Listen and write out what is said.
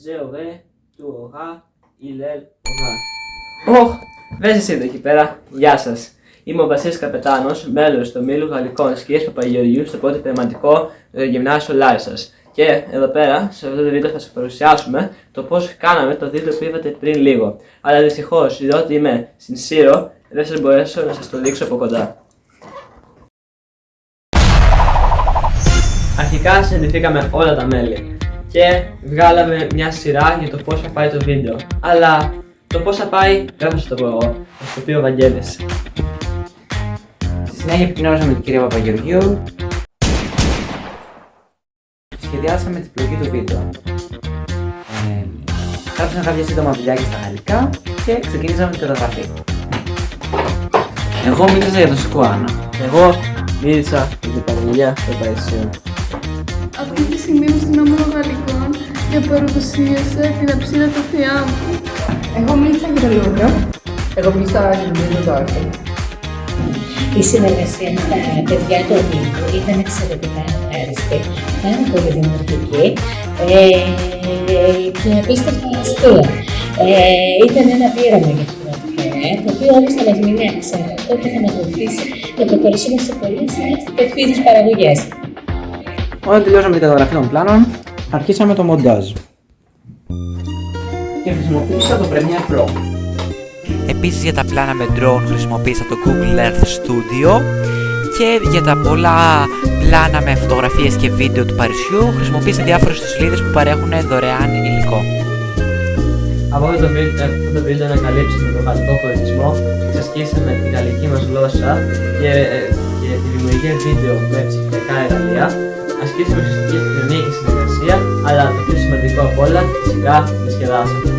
ζεωγέ, του ογά, ηλέλ, ογά. Ωχ, βες εσύ εδώ εκεί πέρα. Γεια σας. Είμαι ο Βασίλης Καπετάνος, μέλος του Ομίλου Γαλλικών Σκίας Παπαγεωργίου στο πρώτο πνευματικό γυμνάσιο Λάρισας. Και εδώ πέρα, σε αυτό το βίντεο θα σας παρουσιάσουμε το πώς κάναμε το βίντεο που είδατε πριν λίγο. Αλλά δυστυχώς, διότι είμαι στην Σύρο, δεν σας μπορέσω να σας το δείξω από κοντά. Αρχικά συναντηθήκαμε όλα τα μέλη και βγάλαμε μια σειρά για το πώς θα πάει το βίντεο. Αλλά το πώς θα πάει δεν θα σας το πω εγώ, θα σας το πει ο Βαγγέλης. Στη συνέχεια επικοινωνήσαμε με την κυρία Παπαγεωργίου. Σχεδιάσαμε την πλοκή του βίντεο. Κάψαμε κάποια σύντομα βιντεάκια στα γαλλικά και ξεκινήσαμε την καταγραφή. Εγώ μίλησα για το Σκουάνο. Εγώ μίλησα για την Παναγία των Παϊσίων. Αυτή τη στιγμή είμαι στην Όμιλο Γαλλικών και παρουσίασα την αψίδα του θεά μου. Εγώ μίλησα για το Λούβρο. Εγώ μίλησα για τον Βίντεο Ντόρφι. Η συνεργασία με τα παιδιά του Ομίλου ήταν εξαιρετικά ευχάριστη, πάρα πολύ δημιουργική και απίστευτα αστεία. Ήταν ένα πείραμα για την πρώτη φορά, το οποίο όμως θα μας μείνει αξιόπιστο και θα μας βοηθήσει να προχωρήσουμε σε πολλές άλλες τέτοιου είδους παραγωγές. Όταν τελειώσαμε την καταγραφή των πλάνων, αρχίσαμε το μοντάζ. Και χρησιμοποίησα το Premiere Pro. Επίσης για τα πλάνα με drone χρησιμοποίησα το Google Earth Studio και για τα πολλά πλάνα με φωτογραφίες και βίντεο του Παρισιού χρησιμοποίησα διάφορες ιστοσελίδες που παρέχουν δωρεάν υλικό. Από αυτό το βίντεο να καλύψουμε τον γαλλικό πολιτισμό, εξασκήσαμε τη γαλλική μας γλώσσα και τη δημιουργία βίντεο με ψηφιακά εργαλεία, ασκήσαμε ουσιαστική κοινωνία και συνεργασία, αλλά το πιο σημαντικό απ' όλα, φυσικά διασκεδάσαμε.